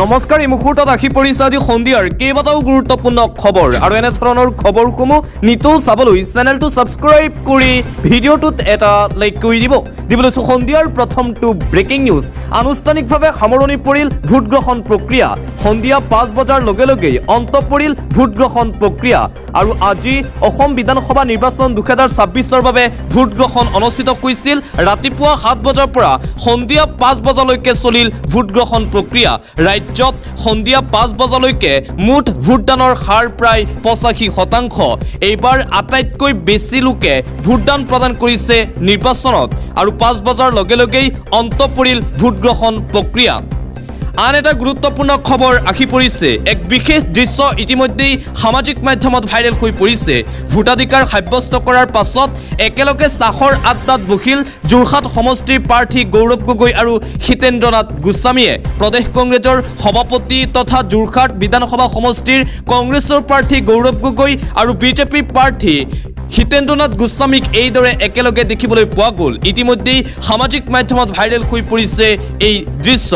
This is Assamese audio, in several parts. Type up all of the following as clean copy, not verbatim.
নমস্কাৰ, এই মুহূৰ্তত আহি পৰিছে আজি সন্ধিয়াৰ কেইবাটাও গুৰুত্বপূৰ্ণ খবৰ আৰু এনে ধৰণৰ খবৰসমূহ নিতৌ চাবলৈ চেনেলটো ছাবস্ক্ৰাইব কৰি ভিডিঅ'টোত এটা লাইক কৰি দিবলৈ সন্ধিয়াৰ প্ৰথমটো ব্ৰেকিং নিউজ। আনুষ্ঠানিকভাৱে সামৰণি পৰিল ভোটগ্ৰহণ প্ৰক্ৰিয়া। সন্ধিয়া 5 বজাৰ লগে লগেই অন্ত পৰিল ভোটগ্ৰহণ প্ৰক্ৰিয়া আৰু আজি অসম বিধানসভা নিৰ্বাচন 2026ৰ বাবে ভোটগ্ৰহণ অনুষ্ঠিত হৈছিল। ৰাতিপুৱা 7 বজাৰ পৰা সন্ধিয়া 5 বজালৈকে চলিল ভোটগ্ৰহণ প্ৰক্ৰিয়া। ৰাজ্যত সন্ধিয়া 5 বজালৈকে মুঠ ভোটদানৰ হাৰ প্ৰায় 85%। এইবাৰ আটাইতকৈ বেছি লোকে ভোটদান প্ৰদান কৰিছে নিৰ্বাচনত আৰু 5 বজাৰ লগে লগেই অন্ত পৰিল ভোটগ্ৰহণ প্ৰক্ৰিয়া। আন এটা গুৰুত্বপূৰ্ণ খবৰ আহি পৰিছে। এক বিশেষ দৃশ্য ইতিমধ্যেই সামাজিক মাধ্যমত ভাইৰেল হৈ পৰিছে। ভোটাধিকাৰ সাব্যস্ত কৰাৰ পাছত একেলগে চাহৰ আড্ডাত বহিল যোৰহাট সমষ্টিৰ প্ৰাৰ্থী গৌৰৱ গগৈ আৰু হিতেন্দ্ৰনাথ গোস্বামীয়ে। প্ৰদেশ কংগ্ৰেছৰ সভাপতি তথা যোৰহাট বিধানসভা সমষ্টিৰ কংগ্ৰেছৰ প্ৰাৰ্থী গৌৰৱ গগৈ আৰু বিজেপি প্ৰাৰ্থী হিতেন্দ্ৰনাথ গোস্বামীক এইদৰে একেলগে দেখিবলৈ পোৱা গ'ল। ইতিমধ্যেই সামাজিক মাধ্যমত ভাইৰেল হৈ পৰিছে এই দৃশ্য।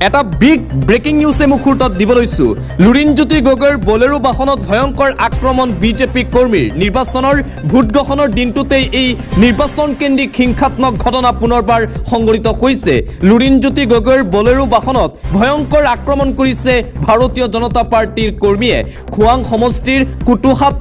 এটা বিগ ব্ৰেকিং নিউজ এই মুহূৰ্তত দিব লৈছো। লুৰিণজ্যোতি গগৈৰ বলেৰো বাহনত ভয়ংকৰ আক্ৰমণ বিজেপি কৰ্মীৰ। নিৰ্বাচনৰ ভোটগ্ৰহণৰ দিনটোতেই এই নিৰ্বাচন কেন্দ্ৰিক হিংসাত্মক ঘটনা পুনৰবাৰ সংঘটিত হৈছে। লুৰিণজ্যোতি গগৈৰ বলেৰো বাহনত ভয়ংকৰ আক্ৰমণ কৰিছে ভাৰতীয় জনতা পাৰ্টিৰ কৰ্মীয়ে। খোৱাং সমষ্টিৰ কুটুহাট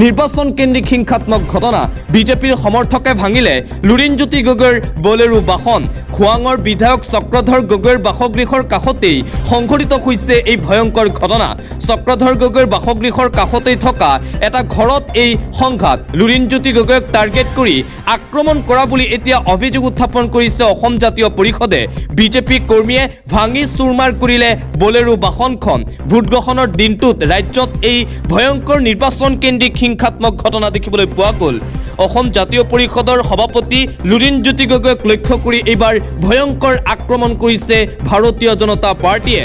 নিৰ্বাচন কেন্দ্ৰিক হিংসাত্মক ঘটনা। বিজেপিৰ সমৰ্থকে ভাঙিলে লুৰিণজ্যোতি গগৈৰ বলেৰো বাহন। খোৱাঙৰ বিধায়ক চক্ৰধৰ গগৈৰ বাসগৃহৰ কাষতেই সংঘটিত হৈছে এই ভয়ংকৰ ঘটনা। চক্ৰধৰ গগৈৰ বাসগৃহৰ কাষতেই থকা এটা ঘৰত এই সংঘাত। লুৰিণজ্যোতি গগৈক টাৰ্গেট কৰি আক্ৰমণ কৰা বুলি এতিয়া অভিযোগ উত্থাপন কৰিছে অসম জাতীয় পৰিষদে। বিজেপি কৰ্মীয়ে ভাঙি চুৰমাৰ কৰিলে বলেৰো বাহনখন। ভোটগ্ৰহণৰ দিনটোত ৰাজ্যত এই ভয়ংকৰ নিৰ্বাচন কেন্দ্ৰিক হিংসাত্মক ঘটনা দেখিবলৈ পোৱা গ'ল। অসম জাতীয় পৰিষদৰ সভাপতি লুৰিণজ্যোতি গগৈক লক্ষ্য কৰি এইবাৰ ভয়ংকৰ আক্ৰমণ কৰিছে ভাৰতীয় জনতা পাৰ্টিয়ে।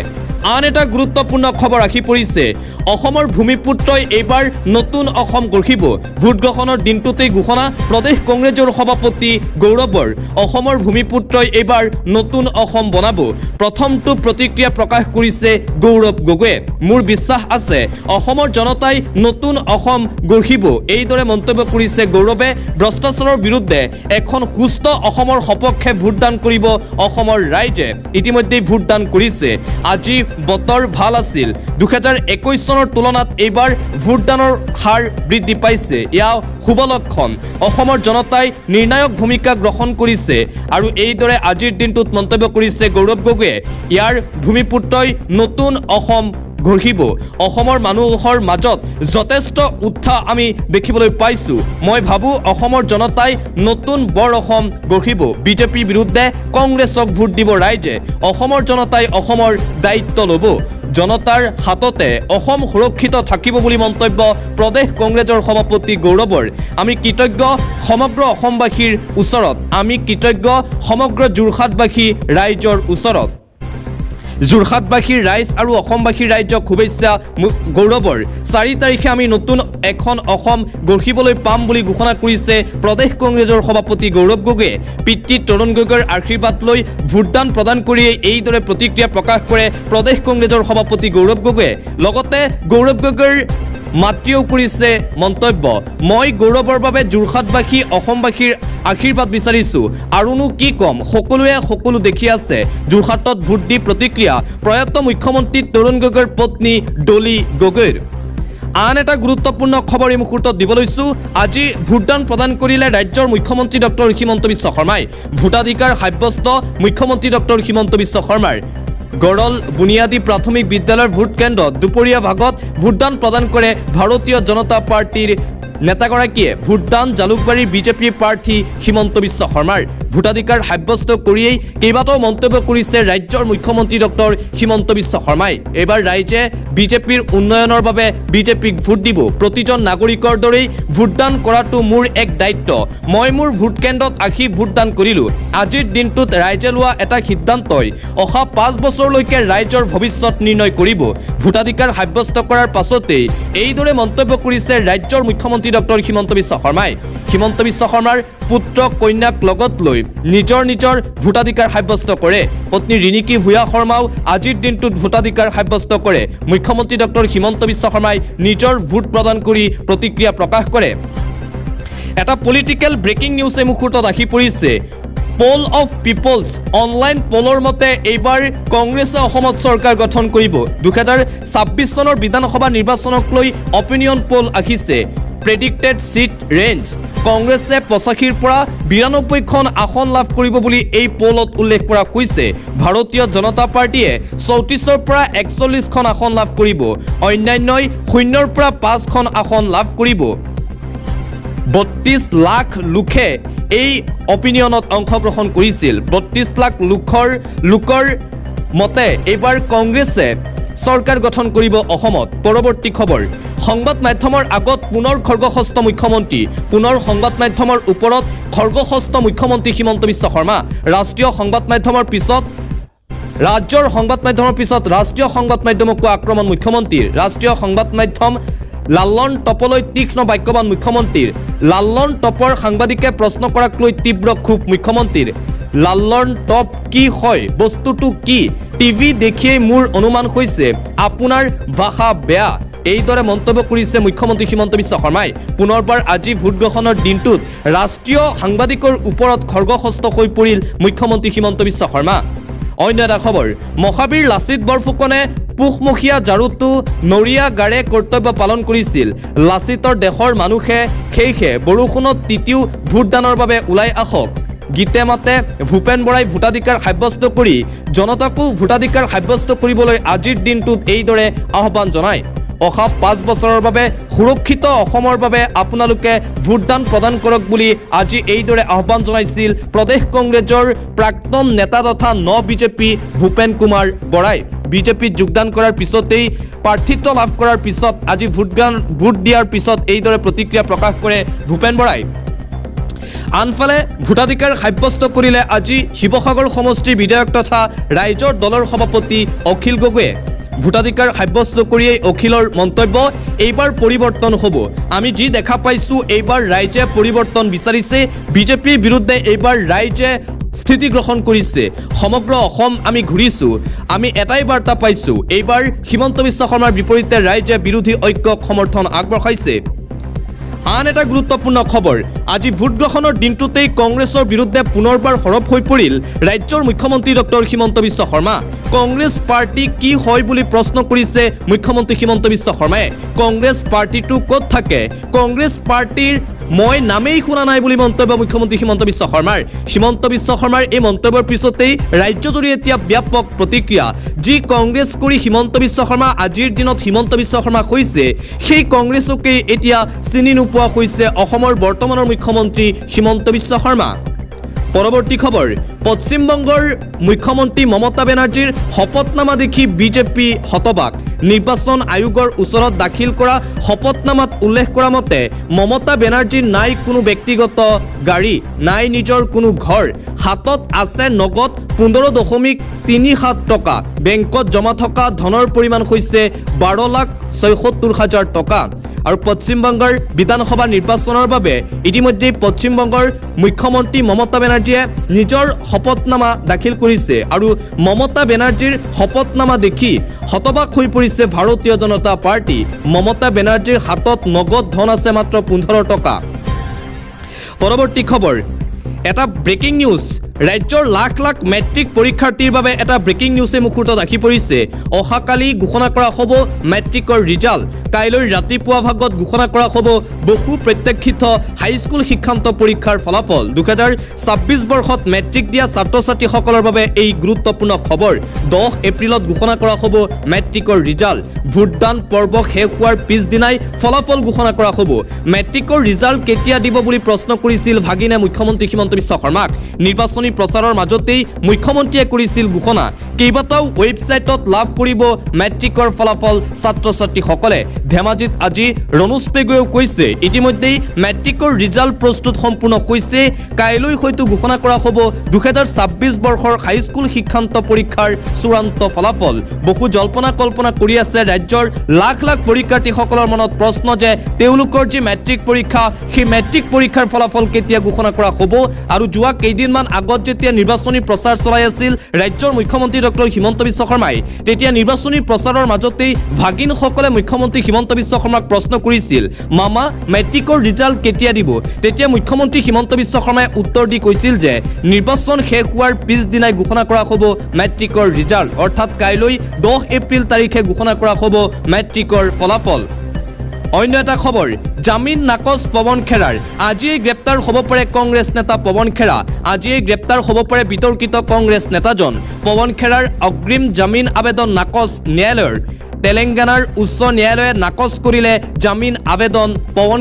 আন এটা গুৰুত্বপূৰ্ণ খবৰ আহি পৰিছে। অসমৰ ভূমিপুত্ৰই এইবাৰ নতুন অসম গঢ়িব। ভোটগ্ৰহণৰ দিনটোতেই ঘোষণা প্ৰদেশ কংগ্ৰেছৰ সভাপতি গৌৰৱৰ। অসমৰ ভূমিপুত্ৰই এইবাৰ নতুন অসম বনাব। প্ৰথমটো প্ৰতিক্ৰিয়া প্ৰকাশ কৰিছে গৌৰৱ গগৈয়ে। মোৰ বিশ্বাস আছে অসমৰ জনতাই নতুন অসম গঢ়িব, এইদৰে মন্তব্য কৰিছে গৌৰৱে। ভ্ৰষ্টাচাৰৰ বিৰুদ্ধে এখন সুস্থ অসমৰ সপক্ষে ভোটদান কৰিব অসমৰ ৰাইজে। ইতিমধ্যেই ভোটদান কৰিছে। আজি বতৰ ভাল আছিল। 2021 চনৰ তুলনাত এইবাৰ ভোটদানৰ হাৰ বৃদ্ধি পাইছে। এয়া শুভ লক্ষণ। অসমৰ জনতাই নিৰ্ণায়ক ভূমিকা গ্ৰহণ কৰিছে আৰু এইদৰে আজিৰ দিনটোত মন্তব্য কৰিছে গৌৰৱ গগৈয়ে। ইয়াৰ ভূমিপুত্ৰই নতুন অসম গঢ়িব। অসমৰ মানুহৰ মাজত যথেষ্ট উৎসাহ আমি দেখিবলৈ পাইছোঁ। মই ভাবোঁ অসমৰ জনতাই নতুন বৰ অসম গঢ়িব। বিজেপিৰ বিৰুদ্ধে কংগ্ৰেছক ভোট দিব ৰাইজে। অসমৰ জনতাই অসমৰ দায়িত্ব ল'ব। জনতাৰ হাততে অসম সুৰক্ষিত থাকিব বুলি মন্তব্য প্ৰদেশ কংগ্ৰেছৰ সভাপতি গৌৰৱৰ। আমি কৃতজ্ঞ সমগ্ৰ অসমবাসীৰ ওচৰত, আমি কৃতজ্ঞ সমগ্ৰ যোৰহাটবাসী ৰাইজৰ ওচৰত। যোৰহাটবাসীৰ ৰাইজ আৰু অসমবাসীৰ ৰাইজক শুভেচ্ছা গৌৰৱৰ। 4 তাৰিখে আমি নতুন এখন অসম গঢ়িবলৈ পাম বুলি ঘোষণা কৰিছে প্ৰদেশ কংগ্ৰেছৰ সভাপতি গৌৰৱ গগৈয়ে। পিতৃ তৰুণ গগৈৰ আশীৰ্বাদ লৈ ভোটদান প্ৰদান কৰিয়ে এইদৰে প্ৰতিক্ৰিয়া প্ৰকাশ কৰে প্ৰদেশ কংগ্ৰেছৰ সভাপতি গৌৰৱ গগৈয়ে। লগতে গৌৰৱ গগৈৰ মাতৃয়েও কৰিছে মন্তব্য। মই গৌৰৱৰ বাবে যোৰহাটবাসী অসমবাসীৰ আশীৰ্বাদ বিচাৰিছোঁ আৰুনো কি ক'ম, সকলোৱে সকলো দেখি আছে। যোৰহাটত ভোট দি প্ৰতিক্ৰিয়া প্ৰয়াত মুখ্যমন্ত্ৰী তৰুণ গগৈৰ পত্নী ডলি গগৈৰ। আন এটা গুৰুত্বপূৰ্ণ খবৰ এই মুহূৰ্তত দিব লৈছোঁ। আজি ভোটদান প্ৰদান কৰিলে ৰাজ্যৰ মুখ্যমন্ত্ৰী ডক্টৰ হিমন্ত বিশ্ব শৰ্মাই। ভোটাধিকাৰ সাব্যস্ত মুখ্যমন্ত্ৰী ডক্টৰ হিমন্ত বিশ্ব শৰ্মাৰ। গড়ল বুনিয়াদী প্ৰাথমিক বিদ্যালয়ৰ ভোট কেন্দ্ৰত দুপৰীয়া ভাগত ভোটদান প্ৰদান কৰে ভাৰতীয় জনতা পাৰ্টিৰ নেতাগৰাকীয়ে। ভোটদান জালুকবাৰীৰ বিজেপিৰ প্ৰাৰ্থী হিমন্ত বিশ্ব শৰ্মাৰ। ভোটাধিকাৰ সাব্যস্ত কৰিয়েই কেইবাটাও মন্তব্য কৰিছে ৰাজ্যৰ মুখ্যমন্ত্ৰী ডক্টৰ হিমন্ত বিশ্ব শৰ্মাই। এইবাৰ ৰাইজে বিজেপিৰ উন্নয়নৰ বাবে বিজেপিক ভোট দিব। প্ৰতিজন নাগৰিকৰ দৰেই ভোটদান কৰাটো মোৰ এক দায়িত্ব। মই মোৰ ভোট কেন্দ্ৰত আহি ভোটদান কৰিলোঁ। আজিৰ দিনটোত ৰাইজে লোৱা এটা সিদ্ধান্তই অহা 5 বছৰলৈকে ৰাইজৰ ভৱিষ্যত নিৰ্ণয় কৰিব। ভোটাধিকাৰ সাব্যস্ত কৰাৰ পাছতেই এইদৰে মন্তব্য কৰিছে ৰাজ্যৰ মুখ্যমন্ত্ৰী ডক্টৰ হিমন্ত বিশ্ব শৰ্মাই। হিমন্ত বিশ্ব শৰ্মাৰ পুত্ৰ কন্যাক লগত লৈ কৰিবলৈ নিজৰ ভোটাধিকাৰ সাব্যস্ত কৰে পত্নী ৰিণিকী ভূঞা শৰ্মাও আজিৰ দিনটোত ভোটাধিকাৰ সাব্যস্ত কৰে মুখ্যমন্ত্ৰী ডক্টৰ হিমন্ত বিশ্ব শৰ্মাই নিজৰ ভোট প্ৰদান কৰি প্ৰতিক্ৰিয়া প্ৰকাশ কৰে এটা পলিটিক্যাল ব্ৰেকিং নিউজ এই মুহূৰ্তত আহি পৰিছে পোল অফ পিপলছ অনলাইন পোলৰ মতে এইবাৰ কংগ্ৰেছে অসমত চৰকাৰ গঠন কৰিব 2026 চনৰ বিধানসভা নিৰ্বাচনক লৈ অপিনিয়ন পোল আহিছে প্ৰেডিক্টেড সিট ৰেঞ্জ কংগ্ৰেছে 85ৰ পৰা 92খন আসন লাভ কৰিব বুলি এই পোলত উল্লেখ কৰা হৈছে ভাৰতীয় জনতা পাৰ্টিয়ে 34ৰ পৰা 41খন আসন লাভ কৰিব অন্যান্যই 0ৰ পৰা 5খন আসন লাভ কৰিব 32 লাখ লোকে এই অপিনিয়নত অংশগ্ৰহণ কৰিছিল 32 লাখ লোকৰ মতে এইবাৰ কংগ্ৰেছে চৰকাৰ গঠন কৰিব অসমত পৰৱৰ্তী খবৰ সংবাদ মাধ্যমৰ আগত পুনৰ খৰ্গহস্ত মুখ্যমন্ত্ৰী পুনৰ সংবাদ মাধ্যমৰ ওপৰত খৰ্গহস্ত মুখ্যমন্ত্ৰী হিমন্ত বিশ্ব শৰ্মা ৰাষ্ট্ৰীয় সংবাদ মাধ্যমৰ পিছত ৰাজ্যৰ সংবাদ মাধ্যমৰ পিছত ৰাষ্ট্ৰীয় সংবাদ মাধ্যমক আক্ৰমণ মুখ্যমন্ত্ৰীৰ ৰাষ্ট্ৰীয় সংবাদ মাধ্যম লাল্লন টপলৈ তীক্ষ্ণ বাক্যবান মুখ্যমন্ত্ৰীৰ লাল্লন টপৰ সাংবাদিকে প্ৰশ্ন কৰাক লৈ তীব্ৰ ক্ষোভ মুখ্যমন্ত্ৰীৰ লাল্লন টপ কি হয় বস্তুটো কি টিভি দেখিয়ে মোৰ অনুমান হৈছে আপোনাৰ ভাষা বেয়া এইদৰে মন্তব্য কৰিছে মুখ্যমন্ত্ৰী হিমন্ত বিশ্ব শৰ্মাই পুনৰবাৰ আজি ভোট গ্ৰহণৰ দিনটোত ৰাষ্ট্ৰীয় সাংবাদিকৰ ওপৰত খৰ্গহস্ত হৈ পৰিল মুখ্যমন্ত্ৰী হিমন্ত বিশ্ব শৰ্মা অন্য এটা খবৰ মহাবীৰ লাচিত বৰফুকনে পুহমহীয়া জাৰুটো নৰিয়া গাৰে কৰ্তব্য পালন কৰিছিল লাচিতৰ দেশৰ মানুহে খেইখে বৰষুণত তিতিও ভোটদানৰ বাবে ওলাই আহক গীতে মাতে ভূপেন বৰাই ভোটাধিকাৰ সাব্যস্ত কৰি জনতাকো ভোটাধিকাৰ সাব্যস্ত কৰিবলৈ আজিৰ দিনটোত এইদৰে আহ্বান জনায় অহা 5 বছৰৰ বাবে সুৰক্ষিত অসমৰ বাবে আপোনালোকে ভোটদান প্ৰদান কৰক বুলি আজি এইদৰে আহ্বান জনাইছিল প্ৰদেশ কংগ্ৰেছৰ প্ৰাক্তন নেতা তথা বিজেপি ভূপেন কুমাৰ বৰাই বিজেপিত যোগদান কৰাৰ পিছতেই প্ৰাৰ্থিত্ব লাভ কৰাৰ পিছত আজি ভোট দিয়াৰ পিছত এইদৰে প্ৰতিক্ৰিয়া প্ৰকাশ কৰে ভূপেন বৰাই আনফালে ভোটাধিকাৰ সাব্যস্ত কৰিলে আজি শিৱসাগৰ সমষ্টিৰ বিধায়ক তথা ৰাইজৰ দলৰ সভাপতি অখিল গগৈয়ে ভোটাধিকাৰ সাব্যস্ত কৰিয়েই অখিলৰ মন্তব্য এইবাৰ পৰিৱৰ্তন হ'ব আমি যি দেখা পাইছো এইবাৰ ৰাইজে পৰিৱৰ্তন বিচাৰিছে বিজেপিৰ বিৰুদ্ধে এইবাৰ ৰাইজে স্থিতি গ্ৰহণ কৰিছে সমগ্ৰ অসম আমি ঘূৰিছো আমি এটাই বাৰ্তা পাইছো এইবাৰ হিমন্ত বিশ্ব শৰ্মাৰ বিপৰীতে ৰাইজে বিৰোধী ঐক্যক সমৰ্থন আগবঢ়াইছে আন এটা গুৰুত্বপূৰ্ণ খবৰ আজি ভোট গ্ৰহণৰ দিনটোতেই কংগ্ৰেছৰ বিৰুদ্ধে পুনৰবাৰ সৰব হৈ পৰিল ৰাজ্যৰ মুখ্যমন্ত্ৰী ডক্টৰ হিমন্ত বিশ্ব শৰ্মা কংগ্ৰেছ পাৰ্টি কি হয় বুলি প্ৰশ্ন কৰিছে মুখ্যমন্ত্ৰী হিমন্ত বিশ্ব শৰ্মাই কংগ্ৰেছ পাৰ্টিটো ক'ত থাকে কংগ্ৰেছ পাৰ্টিৰ মই নামেই শুনা নাই বুলি মন্তব্য মুখ্যমন্ত্ৰী হিমন্ত বিশ্ব শৰ্মাৰ এই মন্তব্যৰ পিছতেই ৰাজ্যজুৰি এতিয়া ব্যাপক প্ৰতিক্ৰিয়া যি কংগ্ৰেছ কৰি হিমন্ত বিশ্ব শৰ্মা আজিৰ দিনত হিমন্ত বিশ্ব শৰ্মা হৈছে সেই কংগ্ৰেছকেই এতিয়া চিনি নোপোৱা হৈছে অসমৰ বৰ্তমানৰ মুখ্যমন্ত্ৰী হিমন্ত বিশ্ব শৰ্মা পৰৱৰ্তী খবৰ পশ্চিমবংগৰ মুখ্যমন্ত্ৰী মমতা বেনাৰ্জীৰ শপতনামা দেখি বিজেপি হতবাক নিৰ্বাচন আয়োগৰ ওচৰত দাখিল কৰা শপতনামাত উল্লেখ কৰা মতে মমতা বেনাৰ্জীৰ নাই কোনো ব্যক্তিগত গাড়ী নাই নিজৰ কোনো ঘৰ হাতত আছে নগদ 15.37 টকা বেংকত জমা থকা ধনৰ পৰিমাণ হৈছে 12,76,000 টকা আৰু পশ্চিমবংগৰ বিধানসভা নিৰ্বাচনৰ বাবে ইতিমধ্যে পশ্চিমবংগৰ মুখ্যমন্ত্ৰী মমতা বেনাৰ্জীয়ে নিজৰ শপতনামা দাখিল কৰিছে আৰু মমতা বেনাৰ্জীৰ শপতনামা দেখি হতবাক হৈ পৰিছে ভাৰতীয় জনতা পাৰ্টি মমতা বেনাৰ্জীৰ হাতত নগদ ধন আছে মাত্ৰ 15 টকা পৰৱৰ্তী খবৰ এটা ব্ৰেকিং নিউজ ৰাজ্যৰ লাখ লাখ মেট্ৰিক পৰীক্ষাৰ্থীৰ বাবে এটা ব্ৰেকিং নিউজে মুহূৰ্তত আহি পৰিছে অহাকালি ঘোষণা কৰা হ'ব মেট্ৰিকৰ ৰিজাল্ট কাইলৈ ৰাতিপুৱা ভাগত ঘোষণা কৰা হ'ব বহু প্ৰত্যাশিত হাইস্কুল শিক্ষান্ত পৰীক্ষাৰ ফলাফল 2026 বৰ্ষত মেট্ৰিক দিয়া ছাত্ৰ ছাত্ৰীসকলৰ বাবে এই গুৰুত্বপূৰ্ণ খবৰ 10 এপ্ৰিলত ঘোষণা কৰা হ'ব মেট্ৰিকৰ ৰিজাল্ট ভোটদান পৰ্ব শেষ হোৱাৰ পিছদিনাই ফলাফল ঘোষণা কৰা হ'ব মেট্ৰিকৰ ৰিজাল্ট কেতিয়া দিব বুলি প্ৰশ্ন কৰিছিল ভাগিনে মুখ্যমন্ত্ৰী হিমন্ত বিশ্ব শৰ্মাক নিৰ্বাচনী নিৰ্বাচনী প্ৰচাৰৰ মাজতেই মুখ্যমন্ত্ৰীয়ে কৰিছিল ঘোষণা কেইবাটাও ৱেবছাইটত লাভ কৰিব মেট্ৰিকৰ ফলাফল ছাত্ৰ ছাত্ৰীসকলে ধেমাজিত আজি ৰণোজ পেগুৱেও কৈছে ইতিমধ্যেই মেট্ৰিকৰ ৰিজাল্ট প্ৰস্তুত সম্পূৰ্ণ হৈছে কাইলৈ হয়তো ঘোষণা কৰা হ'ব 2026 বৰ্ষৰ হাইস্কুল শিক্ষান্ত পৰীক্ষাৰ চূড়ান্ত ফলাফল বহু জল্পনা কল্পনা কৰি আছে ৰাজ্যৰ লাখ লাখ পৰীক্ষাৰ্থীসকলৰ মনত প্ৰশ্ন যে তেওঁলোকৰ যি মেট্ৰিক পৰীক্ষা সেই মেট্ৰিক পৰীক্ষাৰ ফলাফল কেতিয়া ঘোষণা কৰা হ'ব আৰু যোৱা কেইদিনমান আগত যেতিয়া নিৰ্বাচনী প্ৰচাৰ চলাই আছিল ৰাজ্যৰ মুখ্যমন্ত্ৰী ডক্টৰ হিমন্ত বিশ্ব শৰ্মাই তেতিয়া নিৰ্বাচনী প্ৰচাৰৰ মাজতেই ভাগিনসকলে মুখ্যমন্ত্ৰী হিমন্ত বিশ্ব শৰ্মাক প্ৰশ্ন কৰিছিল মামা মেট্ৰিকৰ ৰিজাল্ট কেতিয়া দিব তেতিয়া মুখ্যমন্ত্ৰী হিমন্ত বিশ্ব শৰ্মাই উত্তৰ দি কৈছিল যে নিৰ্বাচন শেষ হোৱাৰ পিছদিনাই ঘোষণা কৰা হ'ব মেট্ৰিকৰ ৰিজাল্ট অৰ্থাৎ কাইলৈ 10 এপ্ৰিল তাৰিখে ঘোষণা কৰা হ'ব মেট্ৰিকৰ ফলাফল অন্য এটা খবৰ জামিন নাকচ পৱন খেৰাৰ আজিয়ে গ্ৰেপ্তাৰ হ'ব পাৰে কংগ্ৰেছ নেতা পৱন খেৰা আজিয়ে গ্ৰেপ্তাৰ হ'ব পাৰে বিতৰ্কিত কংগ্ৰেছ নেতাজন পৱন খেৰাৰ অগ্ৰিম জামিন আবেদন নাকচ ন্যায়ালয়ৰ তেলেংগানাৰ উচ্চ ন্যায়ালয়ে নাকচ কৰিলে জামিন আবেদন পৱন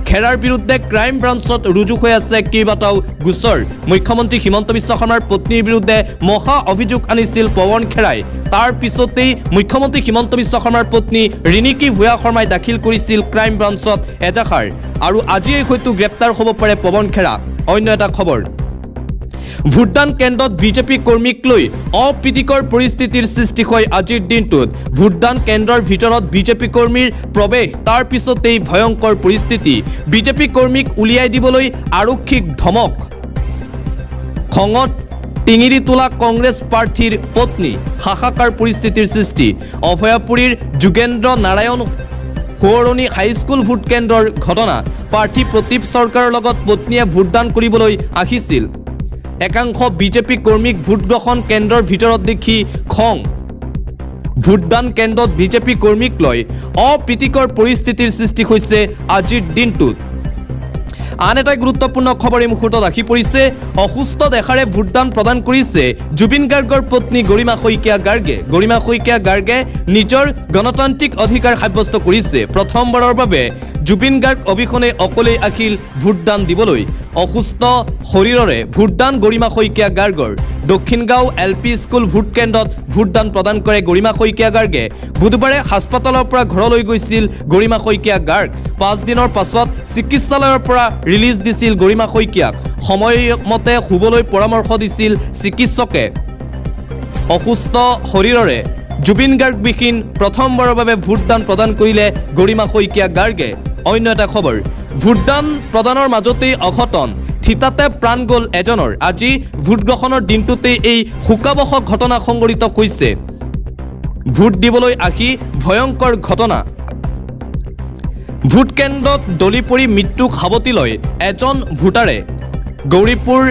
খেৰাৰ বিৰুদ্ধে ক্ৰাইম ব্ৰাঞ্চত ৰুজু হৈ আছে কেইবাটাও গোচৰ মুখ্যমন্ত্ৰী হিমন্ত বিশ্ব শৰ্মাৰ পত্নীৰ বিৰুদ্ধে মহা অভিযোগ আনিছিল পৱন খেৰাই তাৰ পিছতেই মুখ্যমন্ত্ৰী হিমন্ত বিশ্ব শৰ্মাৰ পত্নী ৰিণিকী ভূঞা শৰ্মাই দাখিল কৰিছিল ক্ৰাইম ব্ৰাঞ্চত এজাহাৰ আৰু আজিয়ে হয়তো গ্ৰেপ্তাৰ হ'ব পাৰে পৱন খেৰা অন্য এটা খবৰ ভোটদান কেন্দ্ৰত বিজেপি কৰ্মীক লৈ অপ্ৰীতিকৰ পৰিস্থিতিৰ সৃষ্টি হয় আজিৰ দিনটোত ভোটদান কেন্দ্ৰৰ ভিতৰত বিজেপি কৰ্মীৰ প্ৰৱেশ তাৰ পিছতেই ভয়ংকৰ পৰিস্থিতি বিজেপি কৰ্মীক উলিয়াই দিবলৈ আৰক্ষীক ধমক খঙত টিঙিৰি তোলা কংগ্ৰেছ প্ৰাৰ্থীৰ পত্নী হাহাকাৰ পৰিস্থিতিৰ সৃষ্টি অভয়াপুৰীৰ যোগেন্দ্ৰ নাৰায়ণ সোঁৱৰণী হাইস্কুল ভোট কেন্দ্ৰৰ ঘটনা প্ৰাৰ্থী প্ৰতীপ চৰকাৰৰ লগত পত্নীয়ে ভোটদান কৰিবলৈ আহিছিল একাংশ বিজেপি কৰ্মীক ভোট গ্ৰহণ কেন্দ্ৰৰ ভিতৰত দেখি খং ভোটদান কেন্দ্ৰত বিজেপি কৰ্মীক লৈ অপ্ৰীতিকৰ পৰিস্থিতিৰ সৃষ্টি হৈছে আজিৰ দিনটোত আন এটা গুৰুত্বপূৰ্ণ খবৰ এই মুহূৰ্তত আহি পৰিছে অসুস্থ দেখাৰে ভোটদান প্ৰদান কৰিছে জুবিন গাৰ্গৰ পত্নী গৰিমা শইকীয়া গাৰ্গে নিজৰ গণতান্ত্ৰিক অধিকাৰ সাব্যস্ত কৰিছে প্ৰথমবাৰৰ বাবে জুবিন গাৰ্গ অবিহনে অকলেই আহিল ভোটদান দিবলৈ অসুস্থ শৰীৰৰে ভোটদান গৰিমা শইকীয়া গাৰ্গৰ দক্ষিণগাঁও LP স্কুল ভোট কেন্দ্ৰত ভোটদান প্ৰদান কৰে গৰিমা শইকীয়া গাৰ্গে বুধবাৰে হাস্পতালৰ পৰা ঘৰলৈ গৈছিল গৰিমা শইকীয়া গাৰ্গ 5 দিনৰ পাছত চিকিৎসালয়ৰ পৰা ৰিলিজ দিছিল গৰিমা শইকীয়াক সময়মতে শুবলৈ পৰামৰ্শ দিছিল চিকিৎসকে অসুস্থ শৰীৰৰে জুবিন গাৰ্গবিহীন প্ৰথমবাৰৰ বাবে ভোটদান প্ৰদান কৰিলে গৰিমা শইকীয়া গাৰ্গে অন্য এটা খবৰ ভোটদান প্ৰদানৰ মাজতেই অঘটন থিতাতে প্ৰাণ গ'ল এজনৰ আজি ভোট গ্ৰহণৰ দিনটোতেই এই শোকাবহ ঘটনা সংঘটিত হৈছে ভোট দিবলৈ আহি ভয়ংকৰ ঘটনা ভোট কেন্দ্ৰত দলি পৰি মৃত্যুক সাৱটি লৈ এজন ভোটাৰে গৌৰীপুৰ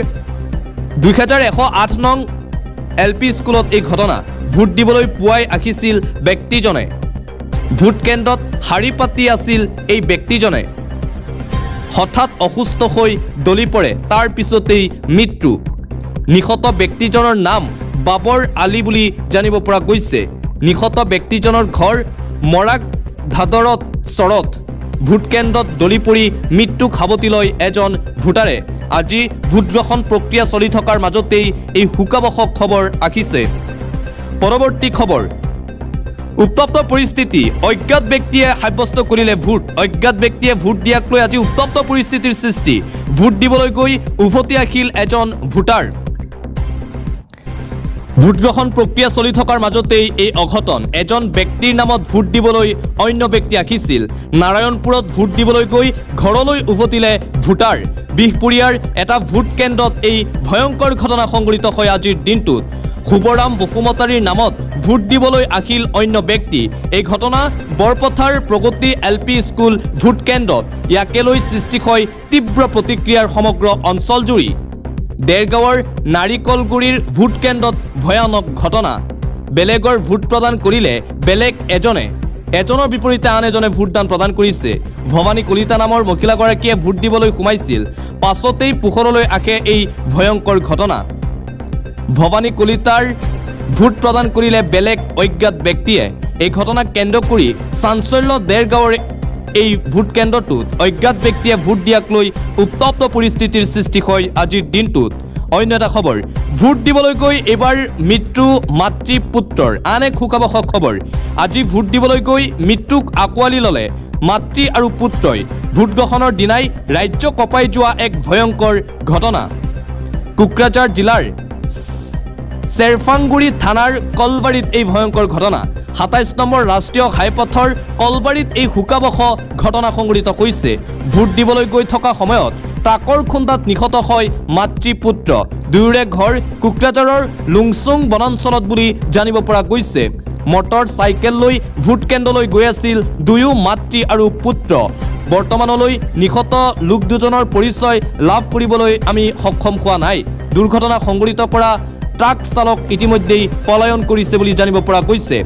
2108 নং LP স্কুলত এই ঘটনা ভোট দিবলৈ পুৱাই আহিছিল ব্যক্তিজনে ভোট কেন্দ্ৰত শাৰী পাতি আছিল এই ব্যক্তিজনে হঠাৎ অসুস্থ হৈ দলি পৰে তাৰ পিছতেই মৃত্যু নিহত ব্যক্তিজনৰ নাম বাবৰ আলী বুলি জানিব পৰা গৈছে নিহত ব্যক্তিজনৰ ঘৰ মৰাগ ধাদৰত চৰত ভোট কেন্দ্ৰত দলি পৰি মৃত্যুক সাৱটি লৈ এজন ভোটাৰে আজি ভোট গ্ৰহণ প্ৰক্ৰিয়া চলি থকাৰ মাজতেই এই শোকাবহ খবৰ আহিছে পৰৱৰ্তী খবৰ উত্তপ্ত পৰিস্থিতি অজ্ঞাত ব্যক্তিয়ে সাব্যস্ত কৰিলে ভোট অজ্ঞাত ব্যক্তিয়ে ভোট দিয়াক লৈ আজি উত্তপ্ত পৰিস্থিতিৰ সৃষ্টি ভোট দিবলৈ গৈ উভতি আহিল এজন ভোটাৰ ভোট গ্ৰহণ প্ৰক্ৰিয়া চলি থকাৰ মাজতেই এই অঘটন এজন ব্যক্তিৰ নামত ভোট দিবলৈ অন্য ব্যক্তি আহিছিল নাৰায়ণপুৰত ভোট দিবলৈ গৈ ঘৰলৈ উভতিলে ভোটাৰ বিহপুৰীয়াৰ এটা ভোট কেন্দ্ৰত এই ভয়ংকৰ ঘটনা সংঘটিত হয় আজিৰ দিনটোত শুভৰাম বসুমতাৰীৰ নামত ভোট দিবলৈ আহিল অন্য ব্যক্তি এই ঘটনা বৰপথাৰ প্ৰগতি LP স্কুল ভোট কেন্দ্ৰত ইয়াকে লৈ সৃষ্টি হয় তীব্ৰ প্ৰতিক্ৰিয়াৰ সমগ্ৰ অঞ্চলজুৰি দেৰগাঁৱৰ নাৰিকলগুৰিৰ ভোট কেন্দ্ৰত ভয়ানক ঘটনা বেলেগৰ ভোট প্ৰদান কৰিলে বেলেগ এজনৰ বিপৰীতে আন এজনে ভোটদান প্ৰদান কৰিছে ভৱানী কলিতা নামৰ মহিলাগৰাকীয়ে ভোট দিবলৈ সোমাইছিল পাছতেই পোহৰলৈ আহে এই ভয়ংকৰ ঘটনা ভৱানী কলিতাৰ ভোট প্ৰদান কৰিলে বেলেগ অজ্ঞাত ব্যক্তিয়ে এই ঘটনাক কেন্দ্ৰ কৰি চাঞ্চল্য দেৰগাঁৱৰ এই ভোট কেন্দ্ৰটোত অজ্ঞাত ব্যক্তিয়ে ভোট দিয়াক লৈ উত্তপ্ত পৰিস্থিতিৰ সৃষ্টি হয় আজিৰ দিনটোত অন্য এটা খবৰ, ভোট দিবলৈ গৈ এইবাৰ মৃত্যু মাতৃ পুত্ৰৰ। আন এক শোকাবহ খবৰ, আজি ভোট দিবলৈ গৈ মৃত্যুক আঁকোৱালি ল'লে মাতৃ আৰু পুত্ৰই। ভোট গ্ৰহণৰ দিনাই ৰাজ্য কঁপাই যোৱা এক ভয়ংকৰ ঘটনা। কোকৰাঝাৰ জিলাৰ চেৰফাংগুৰি থানাৰ কলবাৰীত এই ভয়ংকৰ ঘটনা। ২৭ নম্বৰ ৰাষ্ট্ৰীয় ঘাইপথৰ কলবাৰীত এই শোকাবহ ঘটনা সংঘটিত হৈছে। ভোট দিবলৈ গৈ থকা সময়ত ট্ৰাকৰ খুন্দাত নিহত হয় মাতৃ পুত্ৰ। দুয়োৰে ঘৰ কোকৰাঝাৰৰ লুংচুং বনাঞ্চলত বুলি জানিব পৰা গৈছে। মটৰ চাইকেল লৈ ভোট কেন্দ্ৰলৈ গৈ আছিল দুয়ো মাতৃ আৰু পুত্ৰ। বৰ্তমানলৈ নিহত লোক দুজনৰ পৰিচয় লাভ কৰিবলৈ আমি সক্ষম হোৱা নাই। দুৰ্ঘটনা সংঘটিত কৰা ট্ৰাক চালক ইতিমধ্যেই পলায়ন কৰিছে বুলি জানিব পৰা গৈছে।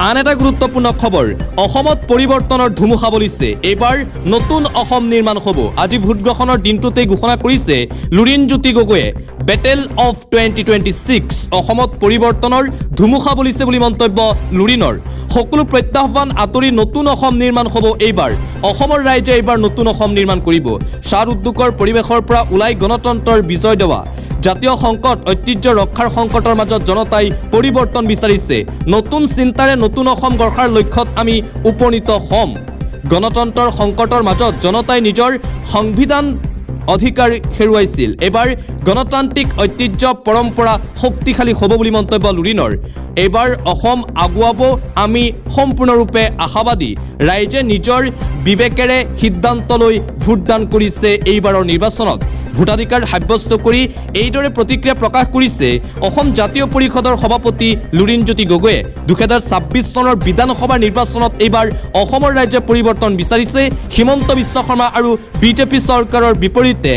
আন এটা গুৰুত্বপূৰ্ণ খবৰ, অসমত পৰিৱৰ্তনৰ ধুমুহা বলিছে। এইবাৰ নতুন অসম নিৰ্মাণ হ'ব। আজি ভোট গ্ৰহণৰ দিনটোতেই ঘোষণা কৰিছে লুৰিণজ্যোতি গগৈয়ে বেটেল অফ 2026। অসমত পৰিৱৰ্তনৰ ধুমুহা বলিছে বুলি মন্তব্য লুৰিণৰ। সকলো প্ৰত্যাহ্বান আঁতৰি নতুন অসম নিৰ্মাণ হ'ব এইবাৰ। অসমৰ ৰাইজে এইবাৰ নতুন অসম নিৰ্মাণ কৰিব। চাহ উদ্যোগৰ পৰিৱেশৰ পৰা ওলাই গণতন্ত্ৰৰ বিজয় দেৱা। জাতীয় সংকট, ঐতিহ্য ৰক্ষাৰ সংকটৰ মাজত জনতাই পৰিৱৰ্তন বিচাৰিছে। নতুন চিন্তাৰে নতুন অসম গঢ়াৰ লক্ষ্যত আমি উপনীত হ'ম। গণতন্ত্ৰৰ সংকটৰ মাজত জনতাই নিজৰ সংবিধান অধিকাৰ হেৰুৱাইছিল। এইবাৰ গণতান্ত্ৰিক ঐতিহ্য পৰম্পৰা শক্তিশালী হ'ব বুলি মন্তব্য লুৰিণৰ। এইবাৰ অসম আগুৱাব, আমি সম্পূৰ্ণৰূপে আশাবাদী। ৰাইজে নিজৰ বিবেকেৰে সিদ্ধান্ত লৈ ভোটদান কৰিছে এইবাৰৰ নিৰ্বাচনত। ভোটাধিকাৰ সাব্যস্ত কৰি এইদৰে প্ৰতিক্ৰিয়া প্ৰকাশ কৰিছে অসম জাতীয় পৰিষদৰ সভাপতি লুৰিণজ্যোতি গগৈয়ে। 2026 চনৰ বিধানসভা নিৰ্বাচনত এইবাৰ অসমৰ ৰাইজে পৰিৱৰ্তন বিচাৰিছে। হিমন্ত বিশ্ব শৰ্মা আৰু বিজেপি চৰকাৰৰ বিপৰীতে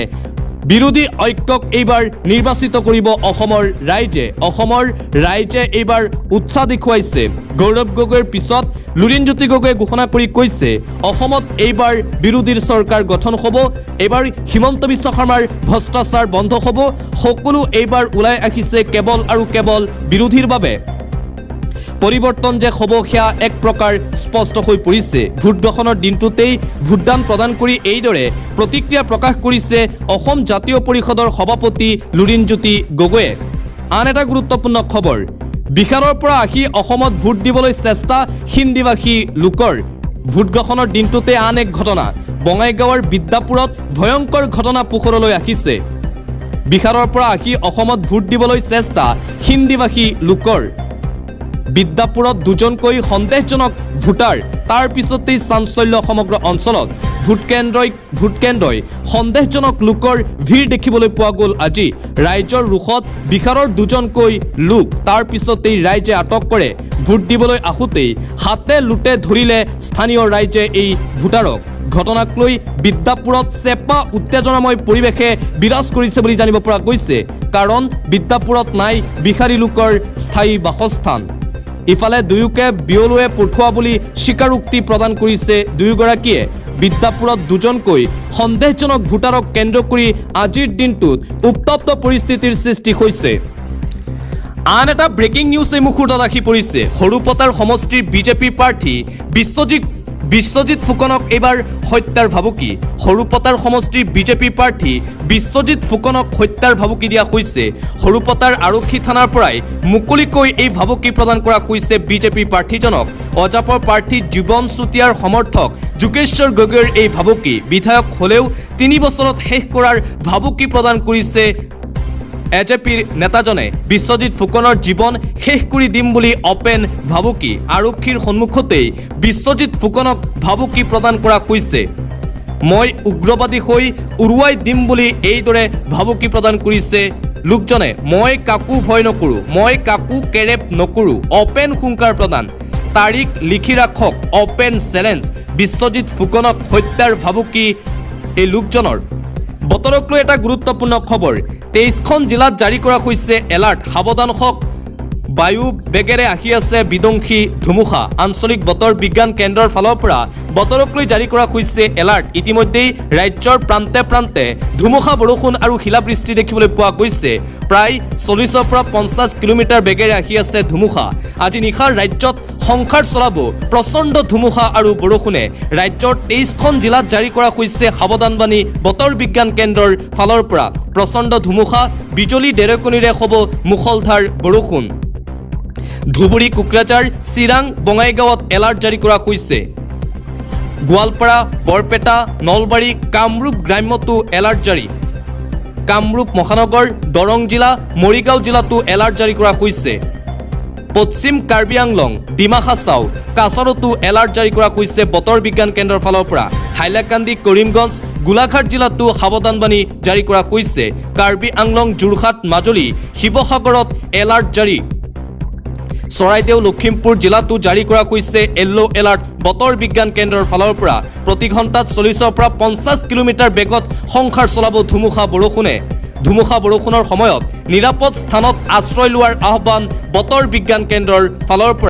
বিৰোধী ঐক্যক এইবাৰ নিৰ্বাচিত কৰিব অসমৰ ৰাইজে। অসমৰ ৰাইজে এইবাৰ উৎসাহ দেখুৱাইছে। গৌৰৱ গগৈৰ পিছত লুৰিণজ্যোতি গগৈয়ে ঘোষণা কৰি কৈছে অসমত এইবাৰ বিৰোধীৰ চৰকাৰ গঠন হ'ব। এইবাৰ হিমন্ত বিশ্ব শৰ্মাৰ ভ্ৰষ্টাচাৰ বন্ধ হ'ব। সকলো এইবাৰ ওলাই আহিছে কেৱল আৰু কেৱল বিৰোধীৰ বাবে। পৰিৱৰ্তন যে হ'ব সেয়া এক প্ৰকাৰ স্পষ্ট হৈ পৰিছে। ভোট গ্ৰহণৰ দিনটোতেই ভোটদান প্ৰদান কৰি এইদৰে প্ৰতিক্ৰিয়া প্ৰকাশ কৰিছে অসম জাতীয় পৰিষদৰ সভাপতি লুৰিণজ্যোতি গগৈয়ে। আন এটা গুৰুত্বপূৰ্ণ খবৰ, বিহাৰৰ পৰা আহি অসমত ভোট দিবলৈ চেষ্টা হিন্দীভাষী লোকৰ। ভোট গ্ৰহণৰ দিনটোতে আন এক ঘটনা, বঙাইগাঁৱৰ বিদ্যাপুৰত ভয়ংকৰ ঘটনা পোহৰলৈ আহিছে। বিহাৰৰ পৰা আহি অসমত ভোট দিবলৈ চেষ্টা হিন্দীভাষী লোকৰ। বিদ্যাপুৰত দুজনকৈ সন্দেহজনক ভোটাৰ, তাৰ পিছতেই চাঞ্চল্য সমগ্ৰ অঞ্চলত। ভোটকেন্দ্ৰই সন্দেহজনক লোকৰ ভিৰ দেখিবলৈ পোৱা গ'ল আজি। ৰাইজৰ ৰোষত বিহাৰৰ দুজনকৈ লোক, তাৰ পিছতেই ৰাইজে আটক কৰে। ভোট দিবলৈ আহোঁতেই হাতে লোটে ধৰিলে স্থানীয় ৰাইজে এই ভোটাৰক। ঘটনাক লৈ বিদ্যাপুৰত চেপা উত্তেজনাময় পৰিৱেশে বিৰাজ কৰিছে বুলি জানিব পৰা গৈছে। কাৰণ বিদ্যাপুৰত নাই বিহাৰী লোকৰ স্থায়ী বাসস্থান। ইফালে দুয়োকে বিয়লুৱে পঠোৱা বুলি স্বীকাৰোক্তি প্ৰদান কৰিছে দুয়োগৰাকীয়ে। বিদ্যাপুৰত দুজনকৈ সন্দেহজনক ভোটাৰক কেন্দ্ৰ কৰি আজিৰ দিনটোত উত্তপ্ত পৰিস্থিতিৰ সৃষ্টি হৈছে। আন এটা ব্ৰেকিং নিউজ এই মুহূৰ্তত আহি পৰিছে। সৰুপতাৰ সমষ্টিৰ বিজেপি প্ৰাৰ্থী বিশ্বজিৎ ফুকনক এইবাৰ হত্যাৰ ভাবুকি। সৰুপতাৰ সমষ্টিৰ বিজেপি প্ৰাৰ্থী বিশ্বজিৎ ফুকনক হত্যাৰ ভাবুকি দিয়া হৈছে। সৰুপতাৰ আৰক্ষী থানাৰ পৰাই মুকলিকৈ এই ভাবুকি প্ৰদান কৰা হৈছে বিজেপি প্ৰাৰ্থীজনক। অজাপৰ প্ৰাৰ্থী জীৱন চুতীয়াৰ সমৰ্থক যোগেশ্বৰ গগৈৰ এই ভাবুকি। বিধায়ক হ'লেও 3 বছৰত শেষ কৰাৰ ভাবুকি প্ৰদান কৰিছে এজেপিৰ নেতাজনে। বিশ্বজিৎ ফুকনৰ জীৱন শেষ কৰি দিম বুলি অপেন ভাবুকি। আৰক্ষীৰ সন্মুখতেই বিশ্বজিৎ ফুকনক ভাবুকি প্ৰদান কৰা হৈছে। মই উগ্ৰবাদী হৈ উৰুৱাই দিম বুলি এইদৰে ভাবুকি প্ৰদান কৰিছে লোকজনে। মই কাকো ভয় নকৰোঁ, মই কাকো কেৰেপ নকৰোঁ। অপেন হুংকাৰ প্ৰদান। তাৰিখ লিখি ৰাখক, অপেন চেলেঞ্জ। বিশ্বজিৎ ফুকনক হত্যাৰ ভাবুকি এই লোকজনৰ। বতৰক লৈ এটা গুৰুত্বপূৰ্ণ খবৰ, 23খন জিলাত জাৰি কৰা হৈছে এলাৰ্ট। সাৱধান হওক, বায়ু বেগেৰে আহি আছে বিধ্বংসী ধুমুহা। আঞ্চলিক বতৰ বিজ্ঞান কেন্দ্ৰৰ ফালৰ পৰা বতৰক লৈ জাৰি কৰা হৈছে এলাৰ্ট। ইতিমধ্যেই ৰাজ্যৰ প্ৰান্তে প্ৰান্তে ধুমুহা বৰষুণ আৰু শিলাবৃষ্টি দেখিবলৈ পোৱা গৈছে। প্ৰায় 40ৰ পৰা 50 কিলোমিটাৰ বেগেৰে আহি আছে ধুমুহা। আজি নিশাৰ ৰাজ্যত সংসাৰ চলাব প্ৰচণ্ড ধুমুহা আৰু বৰষুণে। ৰাজ্যৰ 23খন জিলাত জাৰি কৰা হৈছে সাৱধানবাণী বতৰ বিজ্ঞান কেন্দ্ৰৰ ফালৰ পৰা। প্ৰচণ্ড ধুমুহা বিজুলী ঢেৰেকনিৰে হ'ব মুখলধাৰ বৰষুণ ধুবুৰী কোকৰাঝাৰ চিৰাং বঙাইগাঁৱত এলাৰ্ট জাৰি কৰা হৈছে গোৱালপাৰা বৰপেটা নলবাৰী কামৰূপ গ্ৰাম্যতো এলাৰ্ট জাৰি কামৰূপ মহানগৰ দৰং জিলা মৰিগাঁও জিলাতো এলাৰ্ট জাৰি কৰা হৈছে পশ্চিম কাৰ্বি আংলং ডিমা হাছাও কাছাৰতো এলাৰ্ট জাৰি কৰা হৈছে বতৰ বিজ্ঞান কেন্দ্ৰৰ ফালৰ পৰা হাইলাকান্দি কৰিমগঞ্জ গোলাঘাট জিলাতো সাৱধানবাণী জাৰি কৰা হৈছে কাৰ্বি আংলং যোৰহাট মাজুলী শিৱসাগৰত এলাৰ্ট জাৰি চৰাইদেউ লখিমপুৰ জিলাতো জাৰি কৰা হৈছে য়েল্লো এলাৰ্ট বতৰ বিজ্ঞান কেন্দ্ৰৰ ফালৰ পৰা প্ৰতি ঘণ্টাত 40ৰ পৰা 50 কিলোমিটাৰ বেগত সংসাৰ চলাব ধুমুহা বৰষুণৰ সময়ত নিৰাপদ স্থানত আশ্ৰয় লোৱাৰ আহ্বান বতৰ বিজ্ঞান কেন্দ্ৰৰ ফালৰ পৰা